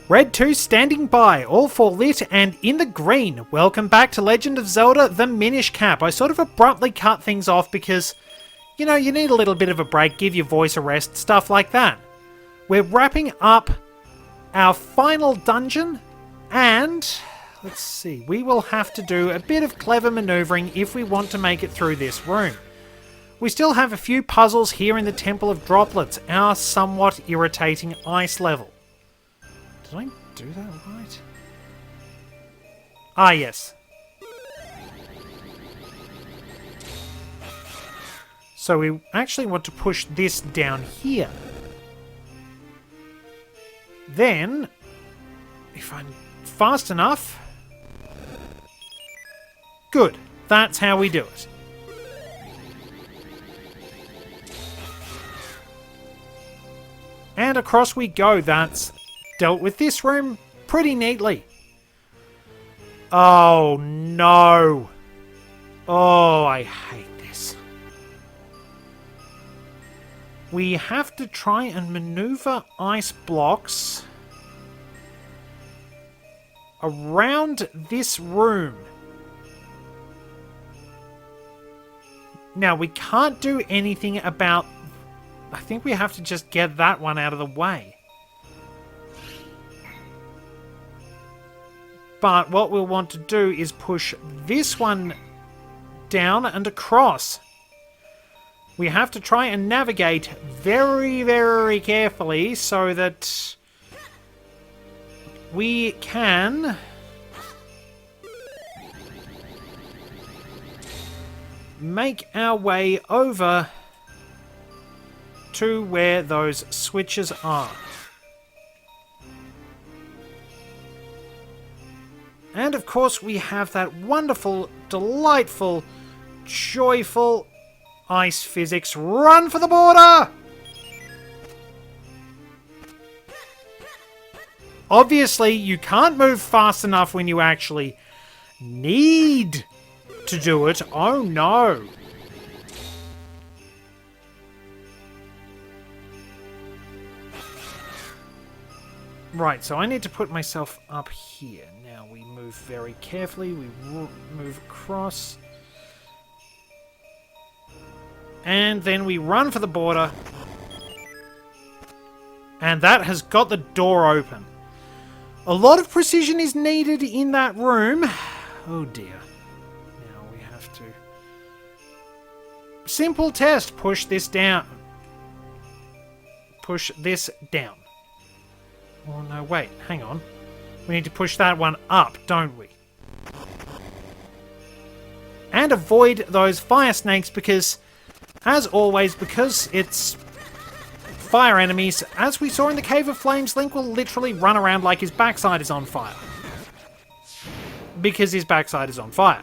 Red 2 standing by, all for lit and in the green. Welcome back to Legend of Zelda, the Minish Cap. I sort of abruptly cut things off because, you know, you need a little bit of a break, give your voice a rest, stuff like that. We're wrapping up our final dungeon, and let's see, we will have to do a bit of clever maneuvering if we want to make it through this room. We still have a few puzzles here in the Temple of Droplets, our somewhat irritating ice level. Did I do that right? Ah, yes. So we actually want to push this down here. Then, if I'm fast enough... Good. That's how we do it. And across we go. That's dealt with this room pretty neatly. Oh, no. Oh, I hate this. We have to try and maneuver ice blocks around this room. Now, we can't do anything about... I think we have to just get that one out of the way. But what we'll want to do is push this one down and across. We have to try and navigate very, very carefully so that we can make our way over to where those switches are. And of course we have that wonderful, delightful, joyful ice physics. Run for the border! Obviously, you can't move fast enough when you actually need to do it. Oh no! Right, so I need to put myself up here. Now we move very carefully. We move across. And then we run for the border. And that has got the door open. A lot of precision is needed in that room. Oh dear. Now we have to... Simple test. Push this down. Push this down. Oh no, wait. Hang on. We need to push that one up, don't we? And avoid those fire snakes because, as always, because it's fire enemies, as we saw in the Cave of Flames, Link will literally run around like his backside is on fire. Because his backside is on fire.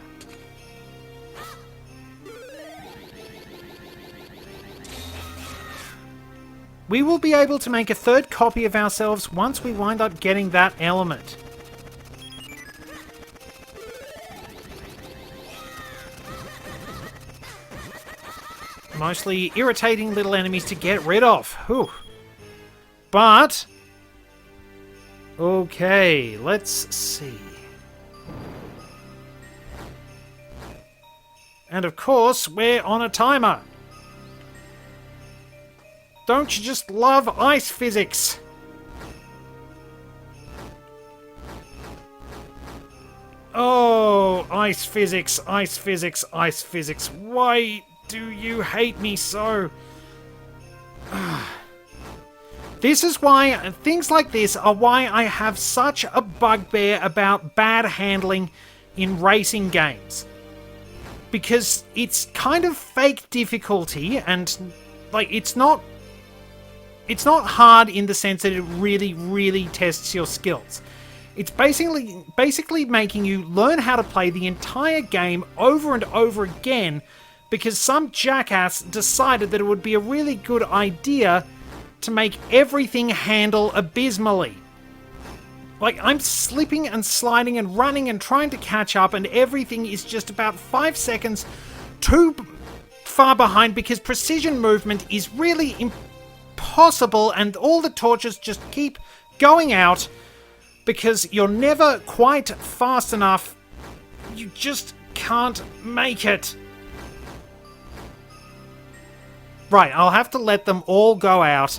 We will be able to make a third copy of ourselves once we wind up getting that element. Mostly irritating little enemies to get rid of. Whew. But... okay, let's see. And of course, we're on a timer. Don't you just love ice physics? Oh, ice physics, ice physics, ice physics. Why do you hate me so? This is why, things like this are why I have such a bugbear about bad handling in racing games. Because it's kind of fake difficulty and, like, it's not hard in the sense that it really, really tests your skills. It's basically making you learn how to play the entire game over and over again because some jackass decided that it would be a really good idea to make everything handle abysmally. Like, I'm slipping and sliding and running and trying to catch up and everything is just about 5 seconds too far behind because precision movement is really impossible and all the torches just keep going out because you're never quite fast enough. You just can't make it. Right, I'll have to let them all go out,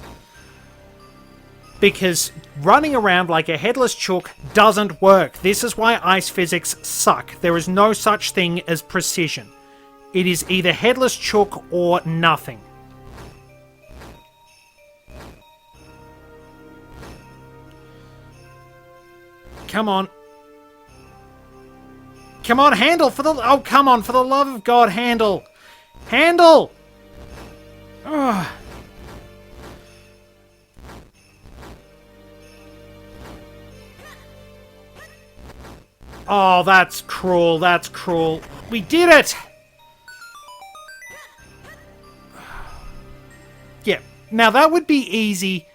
because running around like a headless chook doesn't work. This is why ice physics suck. There is no such thing as precision. It is either headless chook or nothing. Come on. Come on, handle for the... Oh, come on, for the love of God, handle. Handle! Ugh. Oh, that's cruel. That's cruel. We did it! Yeah, now that would be easy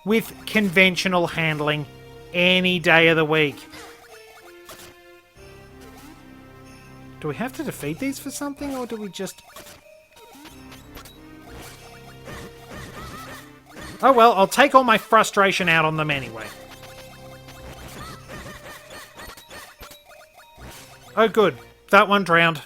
with conventional handling any day of the week. Do we have to defeat these for something, or do we just... Oh well, I'll take all my frustration out on them anyway. Oh good, that one drowned.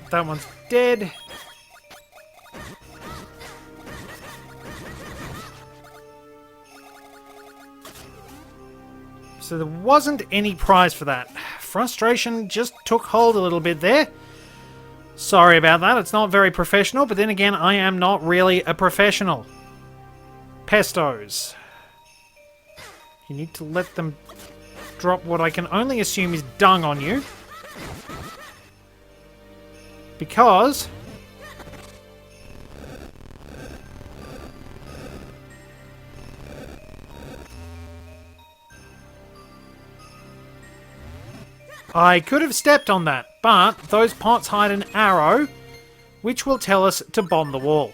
That one's dead. So there wasn't any prize for that. Frustration just took hold a little bit there. Sorry about that, it's not very professional, but then again, I am not really a professional. Pestos. You need to let them drop what I can only assume is dung on you. Because... I could have stepped on that, but those pots hide an arrow, which will tell us to bomb the wall.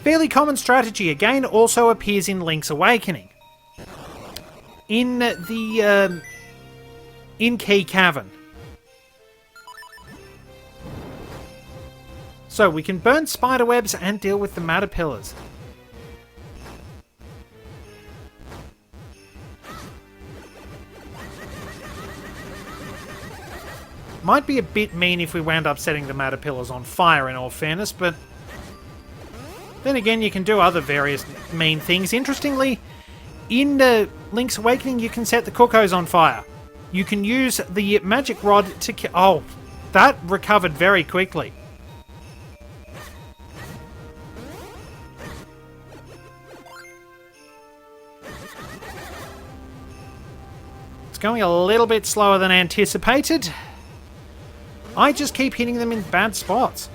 Fairly common strategy, again, also appears in Link's Awakening. In the, in Key Cavern. So we can burn spiderwebs and deal with the Caterpillars. Might be a bit mean if we wound up setting the Caterpillars on fire, in all fairness, but then again, you can do other various mean things. Interestingly, in Link's Awakening, you can set the Cuckoos on fire. You can use the magic rod to kill... Oh, that recovered very quickly. It's going a little bit slower than anticipated. I just keep hitting them in bad spots.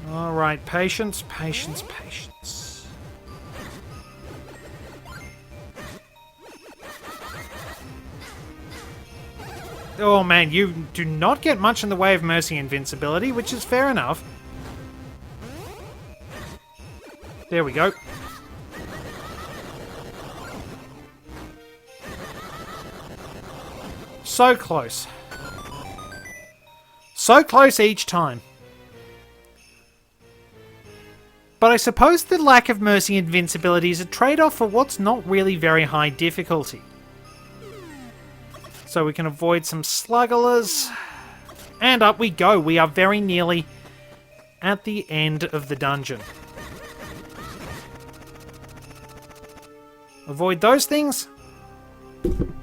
Alright, patience, patience, patience. Oh man, you do not get much in the way of mercy invincibility, which is fair enough. There we go. So close. So close each time. But I suppose the lack of mercy invincibility is a trade-off for what's not really very high difficulty. So we can avoid some slugglers. And up we go. We are very nearly at the end of the dungeon. Avoid those things.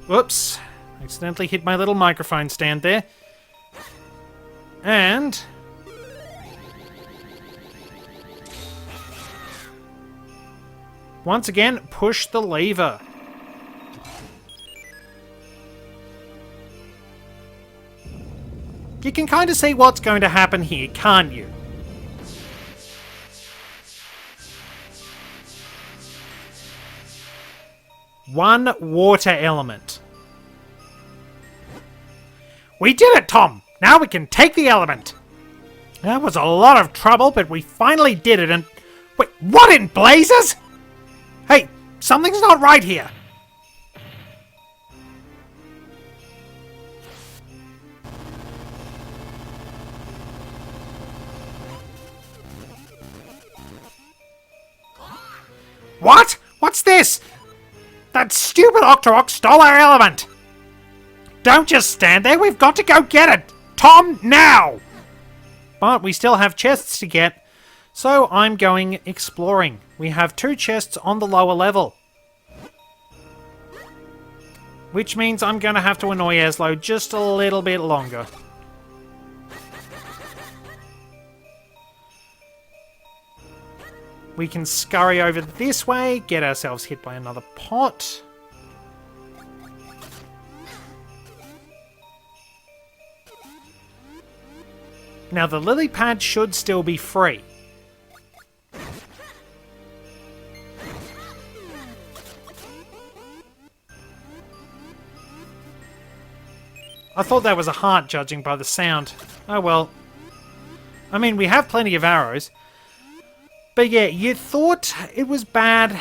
Whoops. Accidentally hit my little microphone stand there. And... once again, push the lever. You can kind of see what's going to happen here, can't you? One water element. We did it, Tom! Now we can take the element! That was a lot of trouble, but we finally did it and... Wait, what in blazes? Hey, something's not right here. What? What's this? That stupid Octorok stole our element! Don't just stand there, we've got to go get it! Tom, now! But we still have chests to get, so I'm going exploring. We have 2 chests on the lower level. Which means I'm going to have to annoy Eslo just a little bit longer. We can scurry over this way, get ourselves hit by another pot. Now the lily pad should still be free. I thought that was a heart, judging by the sound. Oh well. I mean, we have plenty of arrows. But yeah, you thought it was bad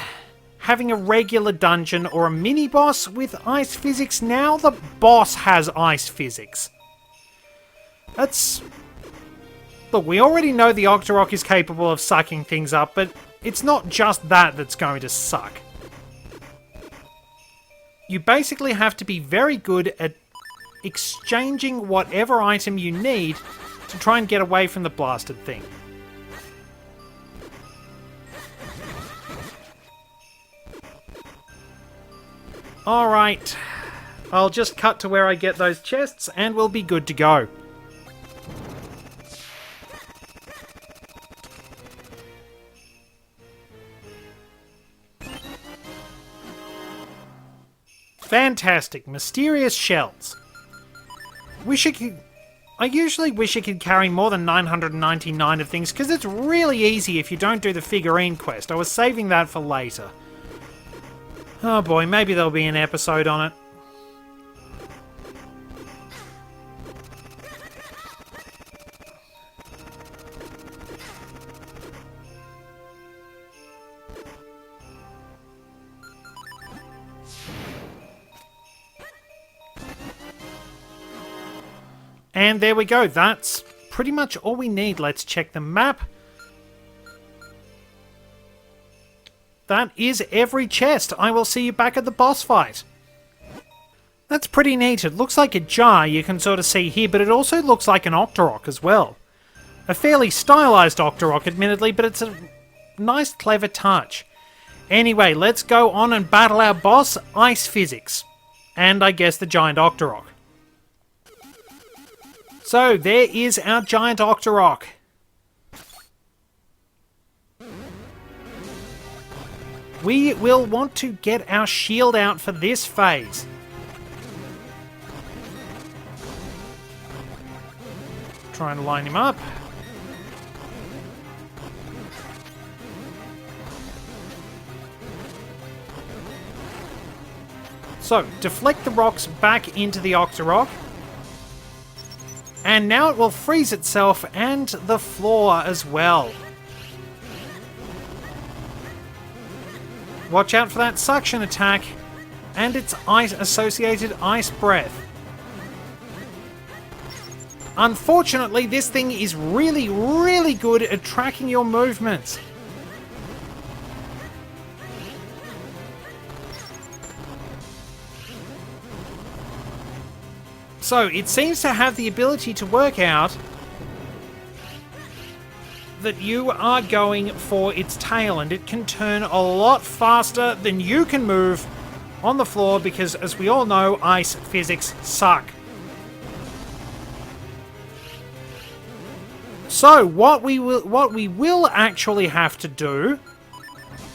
having a regular dungeon or a mini-boss with ice physics. Now the boss has ice physics. That's... Look, we already know the Octorok is capable of sucking things up, but it's not just that that's going to suck. You basically have to be very good at exchanging whatever item you need to try and get away from the blasted thing. Alright, I'll just cut to where I get those chests and we'll be good to go. Fantastic, mysterious shells. I usually wish I could carry more than 999 of things, because it's really easy if you don't do the figurine quest. I was saving that for later. Oh boy, maybe there'll be an episode on it. And there we go, that's pretty much all we need. Let's check the map. That is every chest. I will see you back at the boss fight. That's pretty neat. It looks like a jar you can sort of see here, but it also looks like an Octorok as well. A fairly stylized Octorok, admittedly, but it's a nice, clever touch. Anyway, let's go on and battle our boss, Ice Physics. And I guess the giant Octorok. So, there is our giant Octorok. We will want to get our shield out for this phase. Try and line him up. So, deflect the rocks back into the Octorok. And now it will freeze itself and the floor as well. Watch out for that suction attack and its ice-associated ice breath. Unfortunately, this thing is really, really good at tracking your movements. So, it seems to have the ability to work out that you are going for its tail, and it can turn a lot faster than you can move on the floor because, as we all know, ice physics suck. So, what we will actually have to do,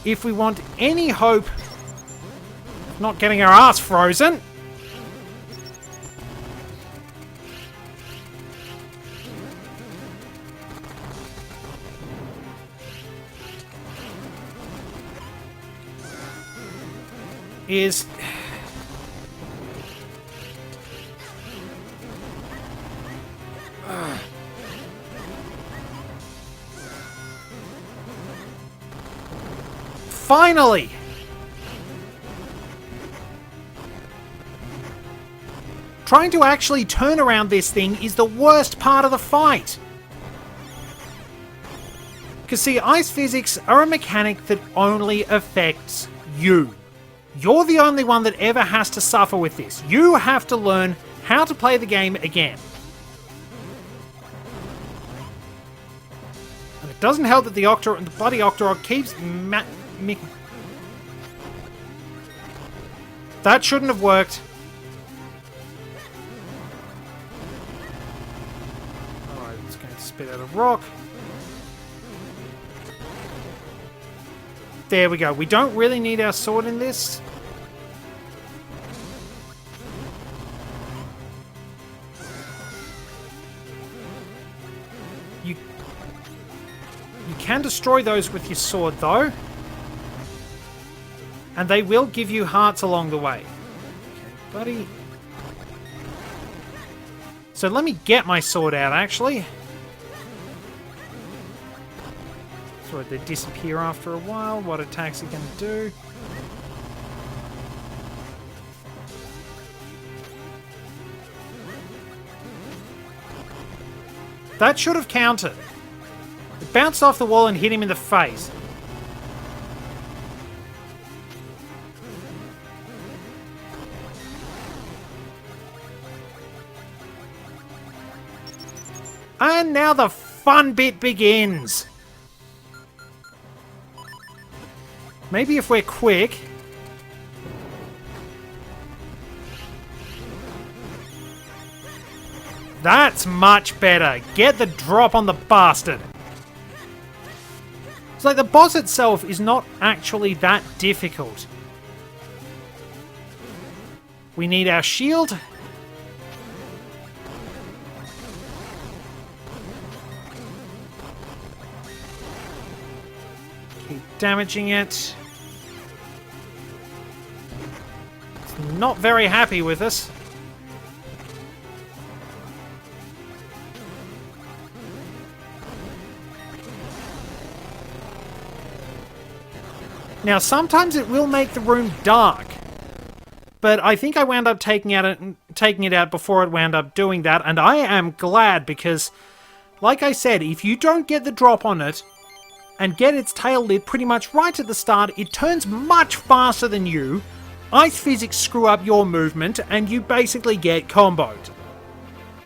if we want any hope of not getting our ass frozen, is Finally! Trying to actually turn around this thing is the worst part of the fight. Because see, ice physics are a mechanic that only affects you. You're the only one that ever has to suffer with this. You have to learn how to play the game again. And it doesn't help that the bloody Octorok keeps that shouldn't have worked. Alright, it's going to spit out a rock. There we go. We don't really need our sword in this. You can destroy those with your sword, though. And they will give you hearts along the way. Okay, buddy. So let me get my sword out, actually. So they disappear after a while. What attacks are going to do? That should have counted. It bounced off the wall and hit him in the face. And now the fun bit begins. Maybe if we're quick. That's much better. Get the drop on the bastard. It's like the boss itself is not actually that difficult. We need our shield. Keep damaging it. It's not very happy with us. Now, sometimes it will make the room dark, but I think I wound up taking it out before it wound up doing that, and I am glad because, like I said, if you don't get the drop on it and get its tail lit pretty much right at the start, it turns much faster than you, ice physics screw up your movement, and you basically get comboed.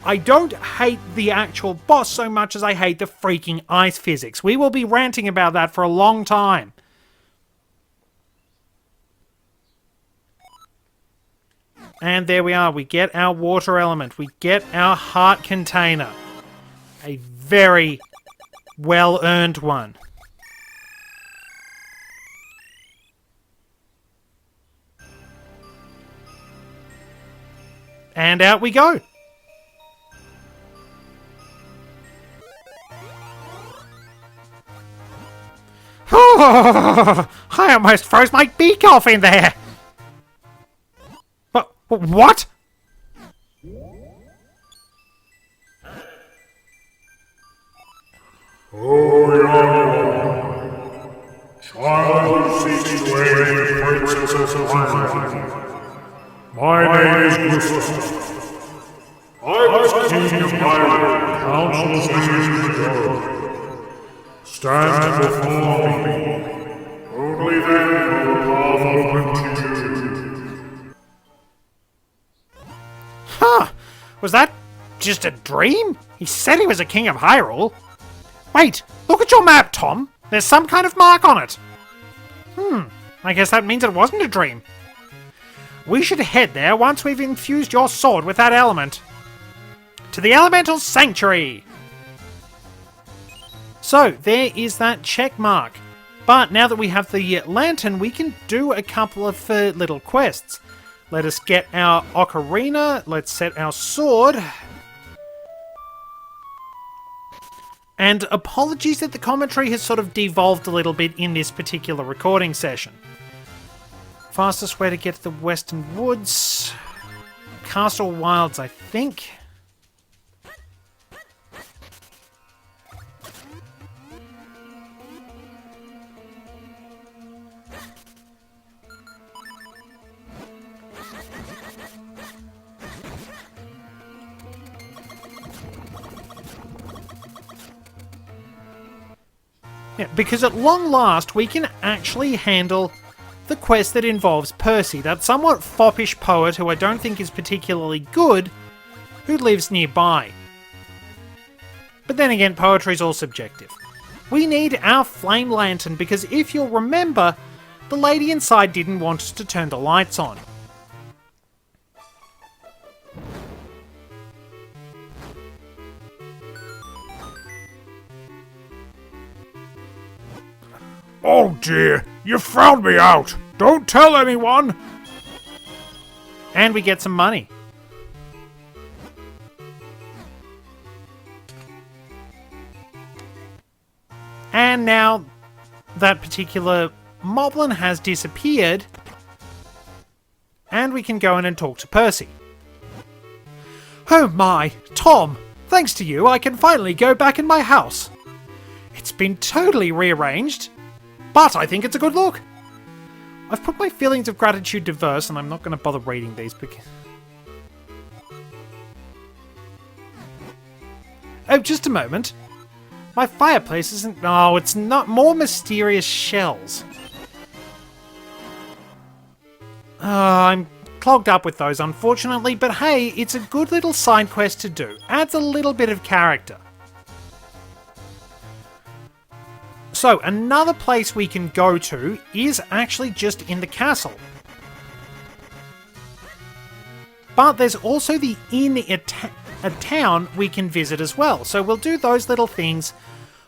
I don't hate the actual boss so much as I hate the freaking ice physics. We will be ranting about that for a long time. And there we are, we get our water element, we get our heart container. A very well-earned one. And out we go. I almost froze my beak off in there. What? Oh, young child who seeks to aid the princess of Hyrule. My name is Gustav. I was king of Hyrule countless years ago. Stand before me. Only then will the path open to you. Huh. Was that just a dream? He said he was a king of Hyrule. Wait, look at your map, Tom. There's some kind of mark on it. I guess that means it wasn't a dream. We should head there once we've infused your sword with that element. To the Elemental Sanctuary! So, there is that check mark. But now that we have the lantern, we can do a couple of little quests. Let us get our ocarina. Let's set our sword. And apologies that the commentary has sort of devolved a little bit in this particular recording session. Fastest way to get to the Western Woods. Castle Wilds, I think. Yeah, because at long last we can actually handle the quest that involves Percy, that somewhat foppish poet who I don't think is particularly good, who lives nearby. But then again, poetry's all subjective. We need our flame lantern because if you'll remember, the lady inside didn't want us to turn the lights on. Oh dear, you found me out! Don't tell anyone! And we get some money. And now that particular moblin has disappeared, and we can go in and talk to Percy. Oh my, Tom, thanks to you I can finally go back in my house. It's been totally rearranged, but I think it's a good look. I've put my feelings of gratitude to verse, and I'm not going to bother reading these because... Oh, just a moment. My fireplace isn't... Oh, it's not more mysterious shells. I'm clogged up with those, unfortunately, but hey, it's a good little side quest to do. Adds a little bit of character. So, another place we can go to is actually just in the castle. But there's also the inn a town we can visit as well. So we'll do those little things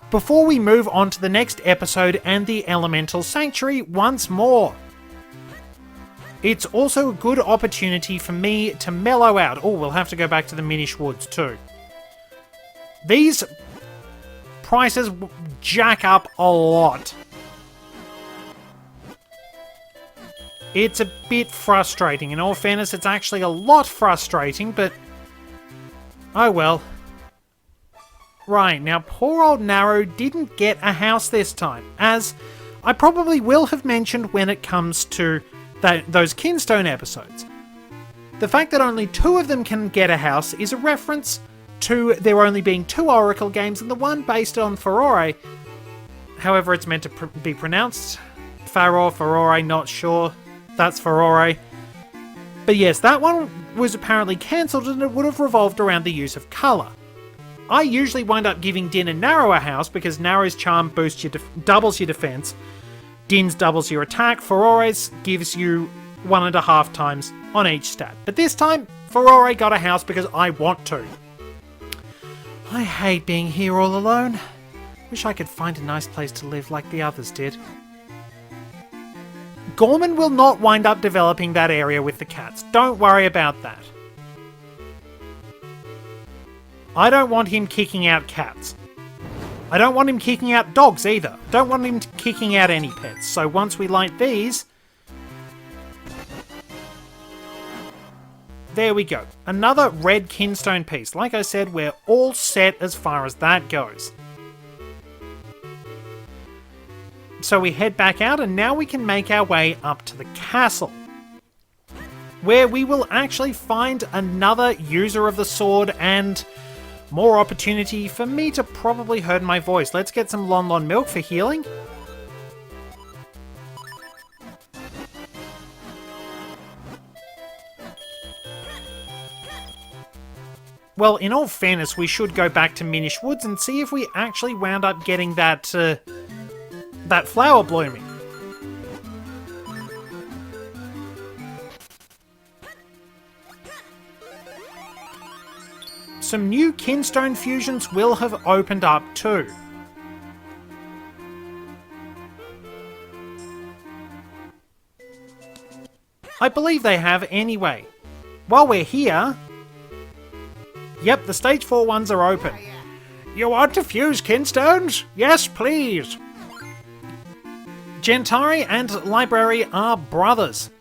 before we move on to the next episode and the Elemental Sanctuary once more. It's also a good opportunity for me to mellow out. Oh, we'll have to go back to the Minish Woods too. These prices jack up a lot. It's a bit frustrating. In all fairness, it's actually a lot frustrating, but oh well. Right, now poor old Narrow didn't get a house this time, as I probably will have mentioned when it comes to those Kinstone episodes. The fact that only 2 of them can get a house is a reference to there only being 2 Oracle games and the one based on Furore. However, it's meant to be pronounced Furore, not sure. That's Furore. But yes, that one was apparently cancelled and it would have revolved around the use of colour. I usually wind up giving Din and Narrow a house because Narrow's charm boosts doubles your defense, Din's doubles your attack, Furore's gives you 1.5 times on each stat. But this time, Furore got a house because I want to. I hate being here all alone. Wish I could find a nice place to live like the others did. Gorman will not wind up developing that area with the cats. Don't worry about that. I don't want him kicking out cats. I don't want him kicking out dogs either. Don't want him kicking out any pets. So once we light these... There we go. Another red Kinstone piece. Like I said, we're all set as far as that goes. So we head back out and now we can make our way up to the castle, where we will actually find another user of the sword and more opportunity for me to probably hurt my voice. Let's get some Lon Lon milk for healing. Well, in all fairness, we should go back to Minish Woods and see if we actually wound up getting that flower blooming. Some new Kinstone fusions will have opened up too. I believe they have anyway. While we're here... Yep, the stage 4 ones are open. You want to fuse Kinstones? Yes, please. Gentari and Library are brothers.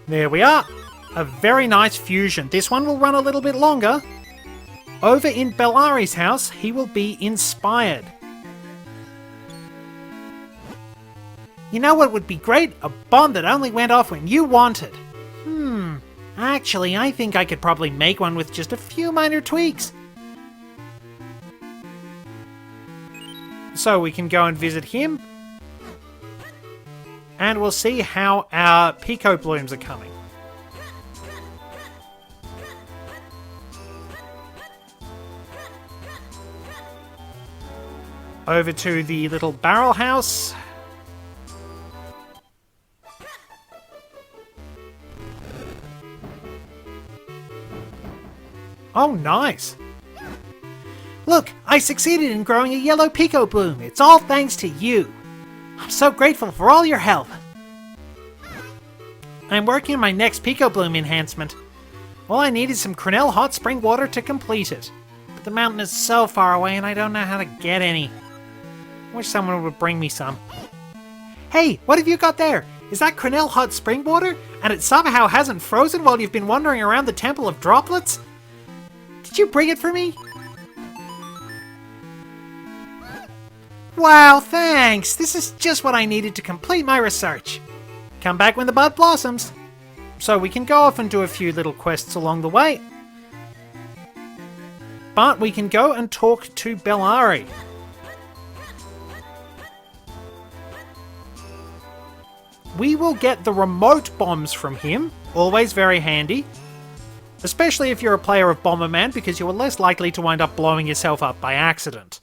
There we are. A very nice fusion. This one will run a little bit longer. Over in Bellari's house, he will be inspired. You know what would be great? A bomb that only went off when you wanted. Actually, I think I could probably make one with just a few minor tweaks. So we can go and visit him. And we'll see how our Pico Blooms are coming. Over to the little barrel house. Oh, nice. Look, I succeeded in growing a yellow Pico Bloom. It's all thanks to you. I'm so grateful for all your help. I'm working on my next Pico Bloom enhancement. All I need is some Crenel hot spring water to complete it. But the mountain is so far away and I don't know how to get any. I wish someone would bring me some. Hey, what have you got there? Is that Crenel hot spring water? And it somehow hasn't frozen while you've been wandering around the Temple of Droplets? Did you bring it for me? Wow, thanks! This is just what I needed to complete my research. Come back when the bud blossoms. So we can go off and do a few little quests along the way. But we can go and talk to Bellari. We will get the remote bombs from him, always very handy. Especially if you're a player of Bomberman, because you are less likely to wind up blowing yourself up by accident.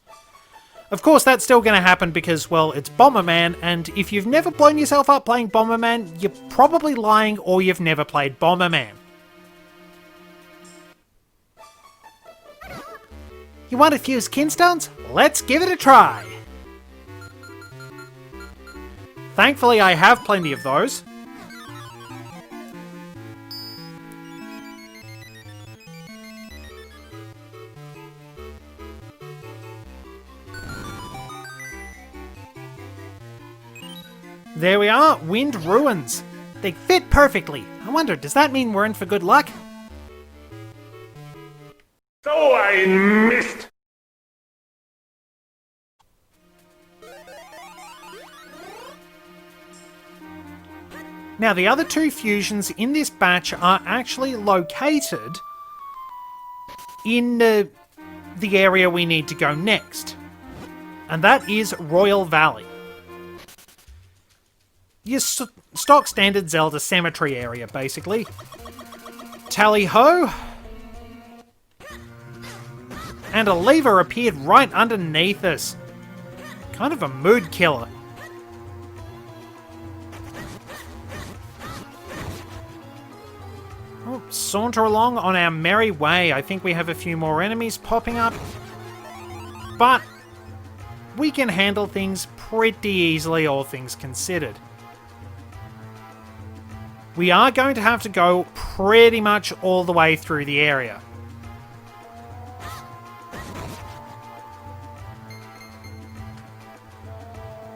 Of course, that's still going to happen because, well, it's Bomberman, and if you've never blown yourself up playing Bomberman, you're probably lying or you've never played Bomberman. You want to fuse kinstones? Let's give it a try! Thankfully, I have plenty of those. There we are, Wind Ruins. They fit perfectly. I wonder, does that mean we're in for good luck? So I missed. Now, the other two fusions in this batch are actually located in the area we need to go next. And that is Royal Valley. Your stock standard Zelda cemetery area, basically. Tally-ho! And a lever appeared right underneath us. Kind of a mood killer. Oh, saunter along on our merry way. I think we have a few more enemies popping up. But we can handle things pretty easily, all things considered. We are going to have to go pretty much all the way through the area.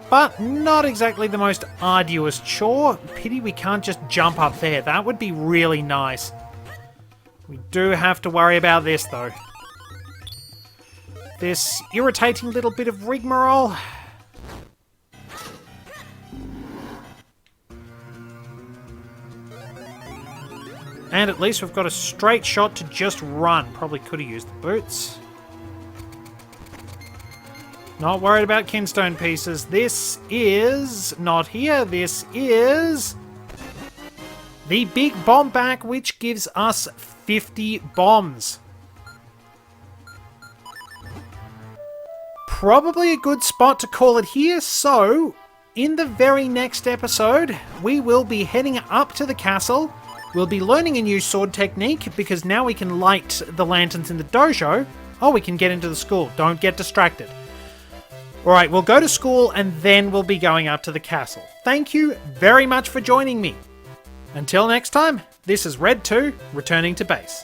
But not exactly the most arduous chore. Pity we can't just jump up there. That would be really nice. We do have to worry about this, though. This irritating little bit of rigmarole. And at least we've got a straight shot to just run. Probably could have used the boots. Not worried about kinstone pieces. This is not here. This is the big bomb back, which gives us 50 bombs. Probably a good spot to call it here. So, in the very next episode, we will be heading up to the castle. We'll be learning a new sword technique, because now we can light the lanterns in the dojo. Oh, we can get into the school. Don't get distracted. Alright, we'll go to school and then we'll be going up to the castle. Thank you very much for joining me. Until next time, this is Red 2, returning to base.